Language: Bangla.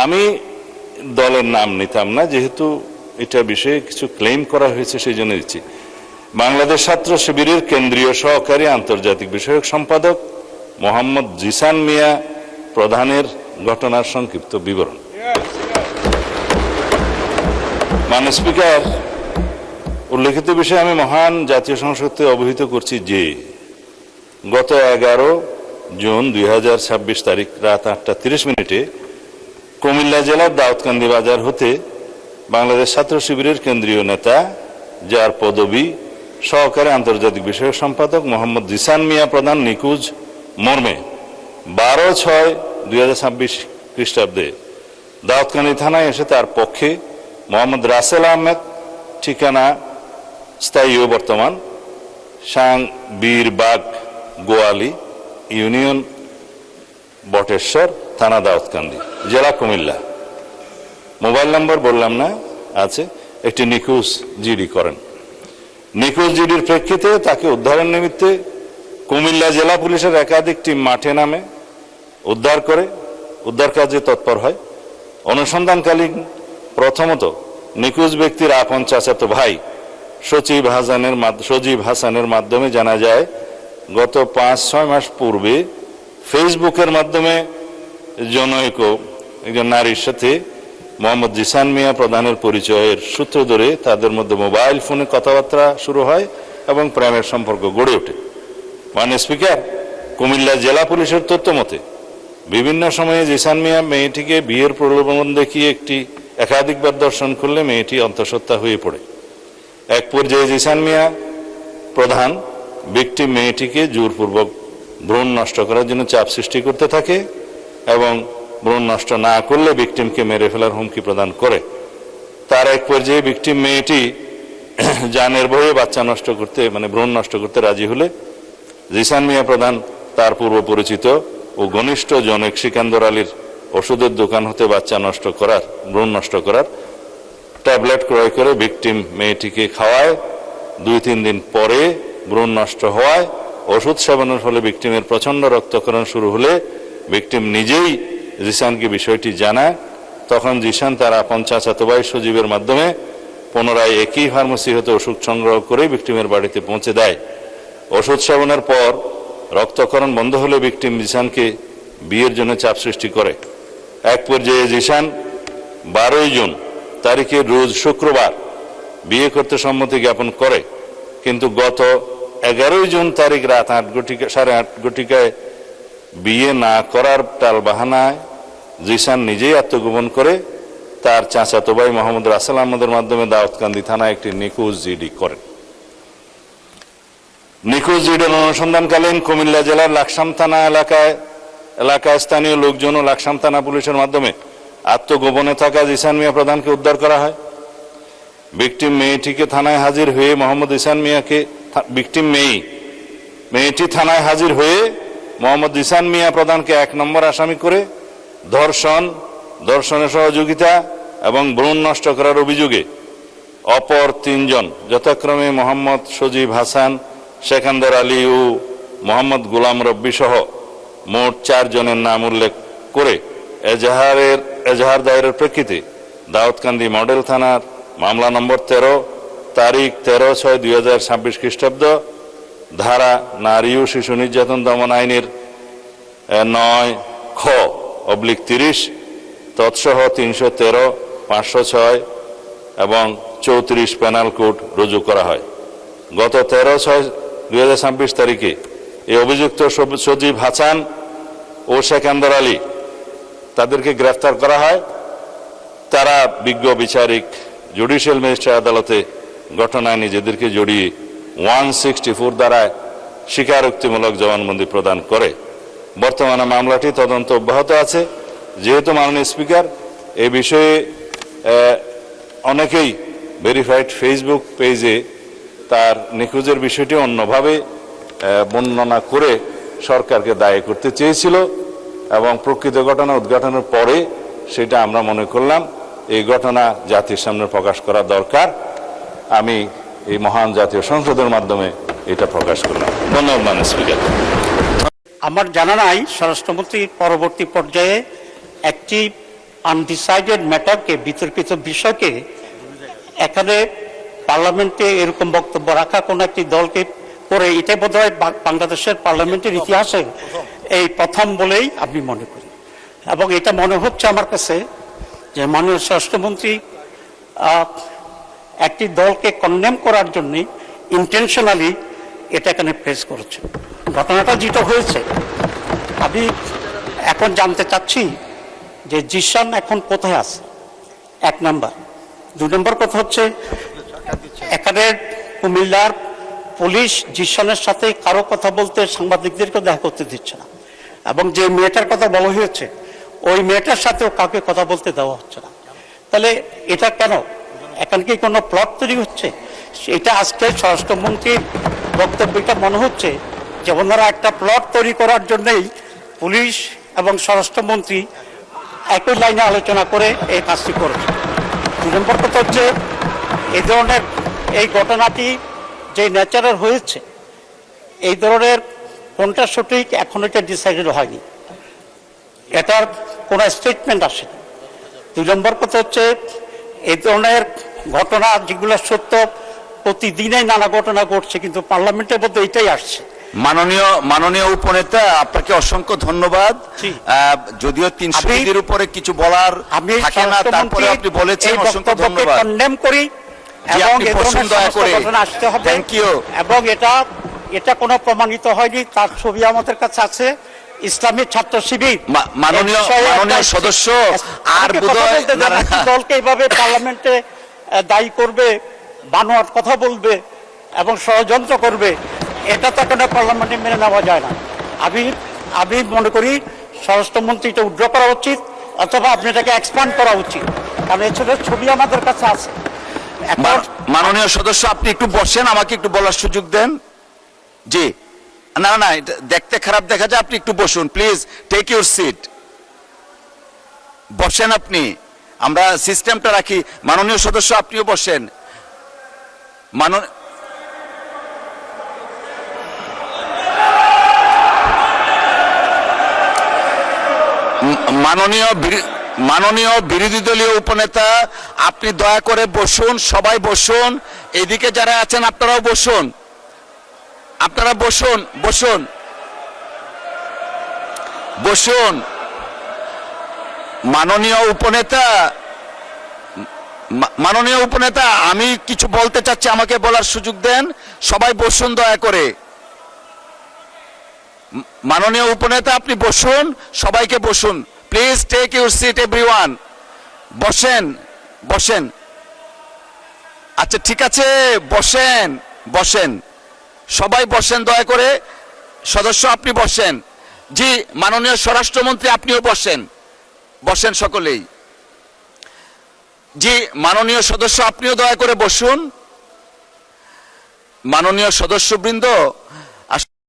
আমি দলের নাম নিতাম না, যেহেতু এটা বিষয়ে কিছু ক্লেম করা হয়েছে সেই জন্য দিচ্ছি। বাংলাদেশ ছাত্র শিবিরের কেন্দ্রীয় সহকারী আন্তর্জাতিক বিষয়ক সম্পাদক মোহাম্মদ জিসান মিয়া প্রধানের ঘটনার সংক্ষিপ্ত বিবরণ। মাননীয় স্পিকার, উল্লেখিত বিষয়ে আমি মহান জাতীয় সংসদকে অবহিত করছি যে গত 11 জুন 2026 তারিখ রাত 8:30 কুমিল্লা জেলার দাউদকান্দি বাজার হতে বাংলাদেশ ছাত্র শিবিরের কেন্দ্রীয় নেতা, যার পদবি সহকারী আন্তর্জাতিক বিষয়ক সম্পাদক মোহাম্মদ জিসান মিয়া প্রধান নিখোঁজ মর্মে 12/6/2026 খ্রিস্টাব্দে দাউদকান্দি থানায় এসে তার পক্ষে মোহাম্মদ রাসেল আহমেদ, ঠিকানা স্থায়ী ও বর্তমান বীরবাগ গোয়ালি ইউনিয়ন বটেশ্বর থানা দাউদকান্দি জেলা কুমিল্লা, মোবাইল নম্বর বললাম না আছে, একটি নিখোঁজ জিডি করেন। নিখোঁজ জিডির প্রেক্ষিতে তাকে উদ্ধারের নিমিত্তে কুমিল্লা জেলা পুলিশের একাধিক টিম মাঠে নামে উদ্ধার কাজে তৎপর হয়। অনুসন্ধানকালীন প্রথমত নিখোঁজ ব্যক্তির আপন চাচাতো ভাই সজীব হাসানের মাধ্যমে জানা যায় গত 5-6 মাস পূর্বে ফেসবুকের মাধ্যমে জনৈক একজন নারীর সাথে মোহাম্মদ জিসান মিয়া প্রধানের পরিচয়ের সূত্র ধরে তাদের মধ্যে মোবাইল ফোনে কথাবার্তা শুরু হয় এবং প্রেমের সম্পর্ক গড়ে ওঠে। মাননীয় স্পিকার, কুমিল্লা জেলা পুলিশের তথ্য মতে বিভিন্ন সময়ে জিসান মিয়া মেয়েটিকে বিয়ের প্রলোভন দেখিয়ে একাধিকবার দর্শন করলে মেয়েটি অন্তঃসত্ত্বা হয়ে পড়ে। এক পর্যায়ে জিসান মিয়া প্রধান ভিকটিম মেয়েটিকে জোরপূর্বক ভ্রূণ নষ্ট করার জন্য চাপ সৃষ্টি করতে থাকে এবং ভ্রূণ নষ্ট না করলে ভিকটিমকে মেরে ফেলার হুমকি প্রদান করে। তার এক পর্যায়ে ভিকটিম মেয়েটি জানের ভয়ে বাচ্চা নষ্ট করতে ভ্রূণ নষ্ট করতে রাজি হলে জিসান মিয়া প্রধান তার পূর্ব পরিচিত ও ঘনিষ্ঠ জনৈক সিকান্দর আলীর ওষুধের দোকান হতে ভ্রূণ নষ্ট করার ট্যাবলেট ক্রয় করে ভিকটিম মেয়েটিকে খাওয়ায়। 2-3 দিন পরে ভ্রূণ নষ্ট হওয়ায় ওষুধ সেবনের ফলে ভিকটিমের প্রচন্ড রক্তক্ষরণ শুরু হলে ভিকটিম নিজেই জিসানকে বিষয়টি জানায়। তখন জিসান তার আপন চাচাতো ভাই সজীবের মাধ্যমে পুনরায় একই ফার্মেসি হতে ওষুধ সংগ্রহ করে ভিকটিমের বাড়িতে পৌঁছে দেয়। ওষুধ সেবনের পর রক্তক্ষরণ বন্ধ হলে ভিকটিম জিসানকে বিয়ের জন্য চাপ সৃষ্টি করে। এক পর্যায়ে জিসান 12 জুন তারিখে রোজ শুক্রবার বিয়ে করতে সম্মতি জ্ঞাপন করে, কিন্তু গত 11 জুন তারিখ রাত 8:30 বিয়ে না করার টাল বাহানায় জিসান নিজেই আত্মগোপন করে তার চাচাতো ভাই মোহাম্মদ রাসেল আহমদের মাধ্যমে দাউদকান্দি থানায় একটি নিখোঁজ জিডি করেন। নিখোঁজ জিডির অনুসন্ধানকালীন কুমিল্লা জেলার লাকসাম থানা এলাকায় স্থানীয় লোকজন ও লাকসাম থানা পুলিশের মাধ্যমে আত্মগোপনে থাকা জিসান মিয়া প্রধানকে উদ্ধার করা হয়। ভিকটিম মেয়েটিকে থানায় হাজির হয়ে মোহাম্মদ জিসান মিয়াকে মেয়েটি থানায় হাজির হয়ে মোহাম্মদ জিসান মিয়া প্রধানকে 1 নম্বর আসামি করে ধর্ষণে সহযোগিতা এবং ভ্রূণ নষ্ট করার অভিযোগে অপর 3 জন যথাক্রমে মোহাম্মদ সজীব হাসান, সিকান্দর আলী ও মোহাম্মদ গোলাম রব্বি সহ মোট 4 জনের নাম উল্লেখ করে এজাহার দায়েরের প্রেক্ষিতে দাউদকান্দি মডেল থানার মামলা নম্বর 13 তারিখ 13/6/2026 খ্রিস্টাব্দ ধারা নারী ও শিশু নির্যাতন দমন আইনের 9(খ)/30 তৎসহ 313, 506 এবং 34 পেনাল কোড রুজু করা হয়। গত 13/6/2026 তারিখে এই অভিযুক্ত সজীব হাসান ও সিকান্দর আলী তাদেরকে গ্রেফতার করা হয়। তারা বিজ্ঞ বিচারিক জুডিশিয়াল ম্যাজিস্ট্রেট আদালতে ঘটনায় নিজেদেরকে জড়িয়ে 164 দ্বারায় স্বীকারোক্তিমূলক জবানবন্দি প্রদান করে। বর্তমানে মামলাটি তদন্ত অব্যাহত আছে। যেহেতু মাননীয় স্পিকার, এ বিষয়ে অনেকেই ভেরিফাইড ফেসবুক পেজে তার নিখোঁজের বিষয়টি অন্যভাবে বর্ণনা করে সরকারকে দায়ী করতে চেয়েছিল এবং প্রকৃত ঘটনা উদ্ঘাটনের পরে সেটা আমরা মনে করলাম এই ঘটনা জাতির সামনে প্রকাশ করা দরকার। আমি এই মহান জাতীয় সংসদের মাধ্যমে এটা প্রকাশ করলাম। ধন্যবাদ মাননীয় স্পিকার। আমার জানা নাই স্বরাষ্ট্রমন্ত্রী পরবর্তী পর্যায়ে একটি আনডিসাইডেড ম্যাটারকে, বিতর্কিত বিষয়কে এখানে পার্লামেন্টে এরকম বক্তব্য রাখা কোনো একটি দলকে করে, এটা বোধহয় বাংলাদেশের পার্লামেন্টের ইতিহাসে এই প্রথম বলেই আমি মনে করি। এবং এটা মনে হচ্ছে আমার কাছে যে মাননীয় স্বরাষ্ট্রমন্ত্রী একটি দলকে কন্ডেম করার জন্য ইন্টেনশনালি এটা এখানে প্রেস করেছে। ঘটনাটা যেটা হয়েছে, আমি এখন জানতে চাচ্ছি যে জিশান এখন কোথায় আছে, এক নাম্বার। দুই নম্বর কথা হচ্ছে, এখানে কুমিল্লার পুলিশ জিশানের সাথে কারো কথা বলতে সাংবাদিকদেরকে দেখা করতে দিচ্ছে না, এবং যে মেয়েটার কথা বলা হয়েছে ওই মেয়েটার সাথেও কাউকে কথা বলতে দেওয়া হচ্ছে না। তাহলে এটা কেন? এখানে কি কোনো প্লট তৈরি হচ্ছে? এটা আজকে স্বরাষ্ট্রমন্ত্রীর বক্তব্যটা মনে হচ্ছে যে ওনারা একটা প্লট তৈরি করার জন্যই পুলিশ এবং স্বরাষ্ট্রমন্ত্রী একই লাইনে আলোচনা করে এই কাজটি করেছে। দুই নম্বর কথা হচ্ছে, এই ধরনের এই ঘটনাটি যে ন্যাচারাল হয়েছে, এই ধরনের কোনটা সঠিক এখন এটা ডিসাইডেড হয়নি, এটার কোনো স্টেটমেন্ট আসেনি। দুই নম্বর কথা হচ্ছে, এই ধরনের ঘটনা যেগুলো সত্য, প্রতিদিনই নানা ঘটনা ঘটছে, কিন্তু পার্লামেন্টের মধ্যে এটাই আসছে। মাননীয় উপনেতা, আপনাকে অসংখ্য ধন্যবাদ। যদিও 300 বিধির উপরে কিছু বলার থাকে না, তারপরে আপনি বলেছেন, অসংখ্য ধন্যবাদ। কন্ডেম করি এবং এই ধরনের ঘটনা আসতে হবে। Thank you. এবং এটা কোনো প্রমাণিত হয়নি, তার ছবি আমাদের কাছে আছে। ইসলামী ছাত্র শিবির মাননীয় সদস্য আর দলকে এইভাবে পার্লামেন্টে দায়ী করবে, বানোয়াট কথা বলবে এবং ষড়যন্ত্র করবে, এটা তো কোনো পার্লামেন্টে মেনে নেওয়া যায় না। আমি মনে করি স্বরাষ্ট্রমন্ত্রী এটা উইথড্র করা উচিত, অথবা আপনি এটাকে এক্সপ্যান্ড করা উচিত, কারণ এছাড়া ছবি আমাদের কাছে আছে। মাননীয় সদস্য, আপনি একটু বসেন, আমাকে একটু বলার সুযোগ দেন। জি, না, এটা দেখতে খারাপ দেখা যায়, আপনি একটু বসুন প্লিজ, টেক ইউর সিট, বসেন আপনি, আমরা সিস্টেমটা রাখি। মাননীয় সদস্য, আপনিও বসেন। মাননীয় বিরোধী দলীয় উপনেতা, আপনি দয়া করে বসুন, সবাই বসুন, এদিকে যারা আছেন আপনারাও বসুন, আপনারা বসুন বসুন বসুন। মাননীয় উপনেতা, আমি কিছু বলতে চাচ্ছি, আমাকে বলার সুযোগ দেন। সবাই বসুন দয়া করে। মাননীয় উপনেতা, আপনি বসুন, সবাইকে বসুন please, take your seat everyone. বসেন। আচ্ছা, ঠিক আছে, বসেন, সবাই বসেন দয়া করে। সদস্য, আপনি বসেন। জি, মাননীয় স্বরাষ্ট্রমন্ত্রী, আপনিও বসেন সকলেই। জি, মাননীয় সদস্য, আপনিও দয়া করে বসুন। মাননীয় সদস্যবৃন্দ,